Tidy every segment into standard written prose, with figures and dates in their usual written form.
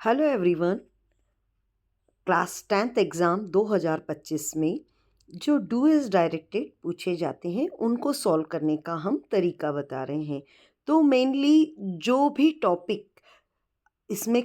Hello everyone. Class 10th exam 2025 में जो do is directed पूछे जाते हैं उनको सॉल्व करने का हम तरीका बता रहे हैं। तो मेनली जो भी टॉपिक इसमें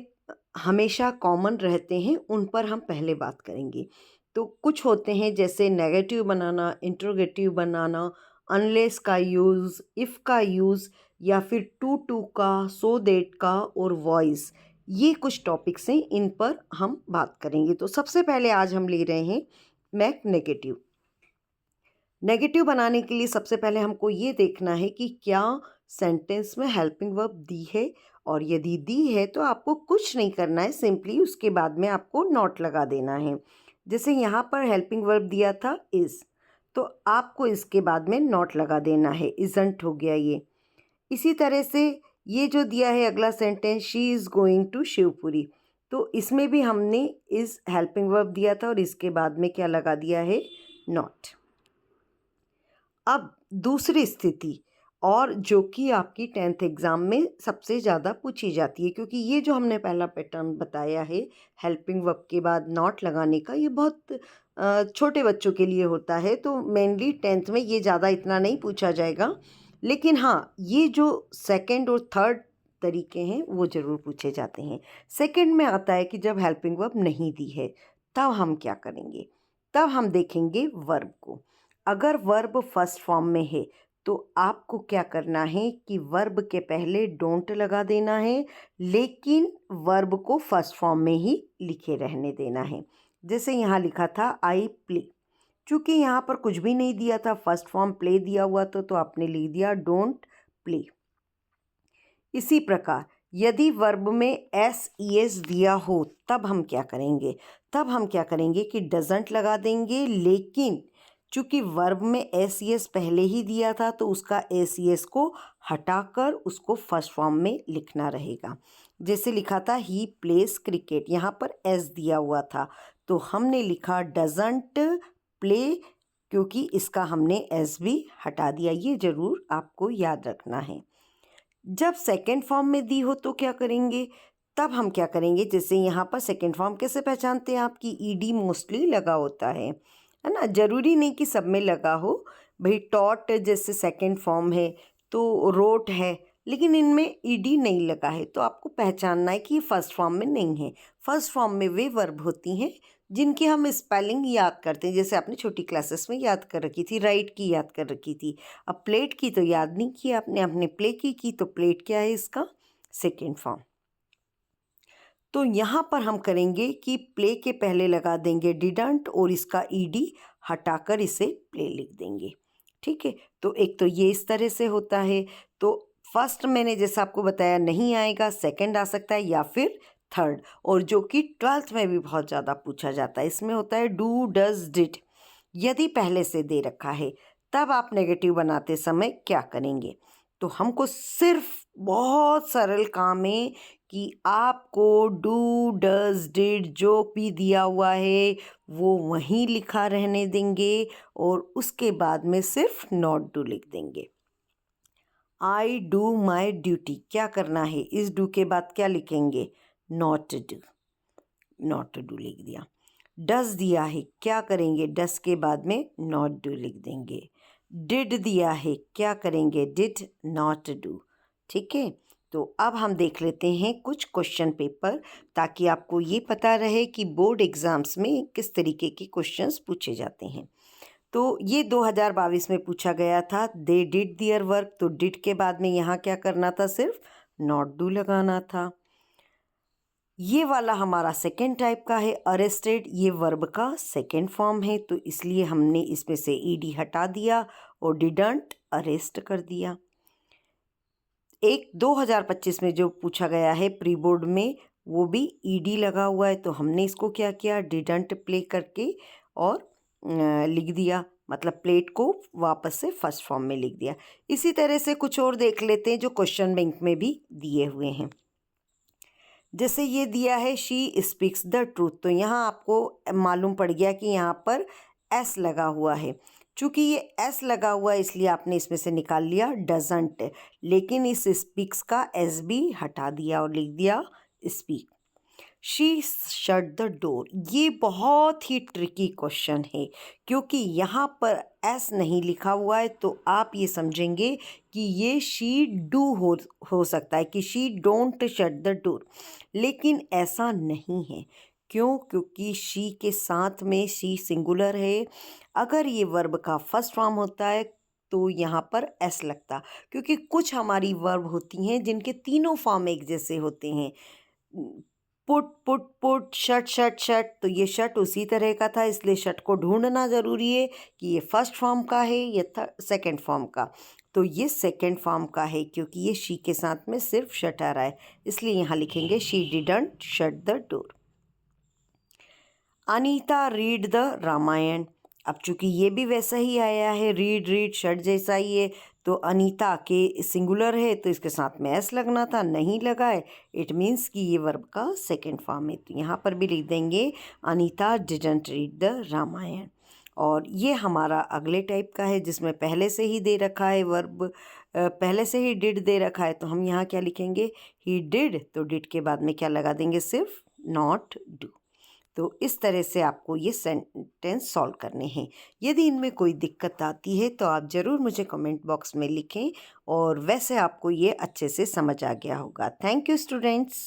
हमेशा कॉमन रहते हैं उन पर हम पहले बात करेंगे। तो कुछ होते हैं जैसे नेगेटिव बनाना, इंट्रोगेटिव बनाना, अनलेस का यूज़, इफ़ का यूज़ या फिर टू का, सो दैट का और वॉइस। ये कुछ टॉपिक्स हैं, इन पर हम बात करेंगे। तो सबसे पहले आज हम ले रहे हैं मैक नेगेटिव। नेगेटिव बनाने के लिए सबसे पहले हमको ये देखना है कि क्या सेंटेंस में हेल्पिंग वर्ब दी है, और यदि दी है तो आपको कुछ नहीं करना है, सिंपली उसके बाद में आपको नॉट लगा देना है। जैसे यहाँ पर हेल्पिंग वर्ब दिया था इज़, तो आपको इसके बाद में नॉट लगा देना है, इज़ंट हो गया ये। इसी तरह से ये जो दिया है अगला sentence, she is going to Shivpuri, तो इसमें भी हमने इज़ हेल्पिंग वर्ब दिया था और इसके बाद में क्या लगा दिया है, नॉट। अब दूसरी स्थिति, और जो कि आपकी 10th एग्ज़ाम में सबसे ज़्यादा पूछी जाती है, क्योंकि ये जो हमने पहला पैटर्न बताया है हेल्पिंग वर्ब के बाद नॉट लगाने का, ये बहुत छोटे बच्चों के लिए होता है। तो मेनली 10th में ये ज़्यादा इतना नहीं पूछा जाएगा, लेकिन हाँ, ये जो सेकंड और थर्ड तरीके हैं वो ज़रूर पूछे जाते हैं। सेकंड में आता है कि जब हेल्पिंग वर्ब नहीं दी है तब हम क्या करेंगे। तब हम देखेंगे वर्ब को। अगर वर्ब फर्स्ट फॉर्म में है तो आपको क्या करना है कि वर्ब के पहले डोंट लगा देना है, लेकिन वर्ब को फर्स्ट फॉर्म में ही लिखे रहने देना है। जैसे यहाँ लिखा था आई प्ले, चूँकि यहाँ पर कुछ भी नहीं दिया था, फर्स्ट फॉर्म प्ले दिया हुआ तो आपने लिख दिया डोंट प्ले। इसी प्रकार यदि वर्ब में एस ई एस दिया हो तब हम क्या करेंगे। तब हम क्या करेंगे कि डजंट लगा देंगे, लेकिन चूँकि वर्ब में एस ई एस पहले ही दिया था तो उसका एस ई एस को हटाकर उसको फर्स्ट फॉर्म में लिखना रहेगा। जैसे लिखा था ही प्लेस क्रिकेट, यहाँ पर एस दिया हुआ था तो हमने लिखा डजंट प्ले, क्योंकि इसका हमने एस भी हटा दिया। ये ज़रूर आपको याद रखना है। जब सेकेंड फॉर्म में दी हो तो क्या करेंगे। तब हम क्या करेंगे, जैसे यहाँ पर सेकेंड फॉर्म कैसे पहचानते हैं आपकी, ईडी मोस्टली लगा होता है ना। ज़रूरी नहीं कि सब में लगा हो, भाई टॉट जैसे सेकेंड फॉर्म है तो रोट है, लेकिन इनमें ईडी नहीं लगा है, तो आपको पहचानना है कि ये फर्स्ट फॉर्म में नहीं है। फर्स्ट फॉर्म में वे वर्ब होती हैं जिनकी हम स्पेलिंग याद करते हैं, जैसे आपने छोटी क्लासेस में याद कर रखी थी, राइट की याद कर रखी थी। अब प्लेट की तो याद नहीं की आपने, अपने प्ले की तो प्लेट क्या है इसका सेकेंड फॉर्म। तो यहाँ पर हम करेंगे कि प्ले के पहले लगा देंगे डिडंट और इसका ईडी हटाकर इसे प्ले लिख देंगे। ठीक है, तो एक तो ये इस तरह से होता है। तो फर्स्ट मैंने जैसा आपको बताया नहीं आएगा, सेकंड आ सकता है या फिर थर्ड, और जो कि 12th में भी बहुत ज़्यादा पूछा जाता है, इसमें होता है डू डज डिड। यदि पहले से दे रखा है तब आप नेगेटिव बनाते समय क्या करेंगे। तो हमको सिर्फ बहुत सरल काम है कि आपको डू डज डिड जो भी दिया हुआ है वो वहीं लिखा रहने देंगे और उसके बाद में सिर्फ नॉट डू लिख देंगे। आई डू माई ड्यूटी, क्या करना है, इस डू के बाद क्या लिखेंगे, नॉट डू, नॉट डू लिख दिया। डस दिया है, क्या करेंगे, डस के बाद में नॉट डू लिख देंगे। डिड दिया है, क्या करेंगे, डिड नॉट डू। ठीक है, तो अब हम देख लेते हैं कुछ क्वेश्चन पेपर, ताकि आपको ये पता रहे कि बोर्ड एग्ज़ाम्स में किस तरीके के क्वेश्चंस पूछे जाते हैं। तो ये 2022 में पूछा गया था, दे डिड दियर वर्क, तो डिड के बाद में यहाँ क्या करना था, सिर्फ नॉट डू लगाना था। ये वाला हमारा सेकेंड टाइप का है, अरेस्टेड, ये वर्ब का सेकेंड फॉर्म है, तो इसलिए हमने इसमें से ईडी हटा दिया और डिडंट अरेस्ट कर दिया। एक 2025 में जो पूछा गया है प्री बोर्ड में, वो भी ईडी लगा हुआ है, तो हमने इसको क्या किया, डिडंट प्ले करके और लिख दिया, मतलब प्लेट को वापस से फर्स्ट फॉर्म में लिख दिया। इसी तरह से कुछ और देख लेते हैं जो क्वेश्चन बैंक में भी दिए हुए हैं। जैसे ये दिया है शी स्पीक्स द ट्रूथ, तो यहाँ आपको मालूम पड़ गया कि यहाँ पर एस लगा हुआ है। चूँकि ये एस लगा हुआ है इसलिए आपने इसमें से निकाल लिया डजंट, लेकिन इस स्पीक्स का एस भी हटा दिया और लिख दिया speak. She shut the door. ये बहुत ही ट्रिकी क्वेश्चन है क्योंकि यहाँ पर एस नहीं लिखा हुआ है, तो आप ये समझेंगे कि ये शी डू हो सकता है कि she don't shut the door, लेकिन ऐसा नहीं है। क्यों? क्योंकि शी के साथ में शी सिंगुलर है। अगर ये वर्ब का फर्स्ट फॉर्म होता है तो यहाँ पर एस लगता, क्योंकि कुछ हमारी वर्ब होती हैं जिनके तीनों फॉर्म एक जैसे होते हैं। Put put put, shut shut shut, तो ये शट उसी तरह का था, इसलिए शट को ढूंढना ज़रूरी है कि ये फर्स्ट फॉर्म का है या सेकंड फॉर्म का। तो ये सेकंड फॉर्म का है क्योंकि ये शी के साथ में सिर्फ शट आ रहा है, इसलिए यहाँ लिखेंगे she didn't shut the door. Anita read the Ramayana. अब चूंकि ये भी वैसा ही आया है, रीड रीड शट जैसा ही है, तो अनीता के सिंगुलर है तो इसके साथ में एस लगना था, नहीं लगा है। इट मीन्स कि ये वर्ब का सेकंड फॉर्म है, तो यहाँ पर भी लिख देंगे Anita didn't read the Ramayana. और ये हमारा अगले टाइप का है जिसमें पहले से ही दे रखा है वर्ब, पहले से ही डिड दे रखा है, तो हम यहाँ क्या लिखेंगे, ही डिड, तो डिड के बाद में क्या लगा देंगे, सिर्फ नॉट डू। तो इस तरह से आपको ये सेंटेंस सॉल्व करने हैं। यदि इनमें कोई दिक्कत आती है तो आप ज़रूर मुझे कमेंट बॉक्स में लिखें, और वैसे आपको ये अच्छे से समझ आ गया होगा। Thank you students.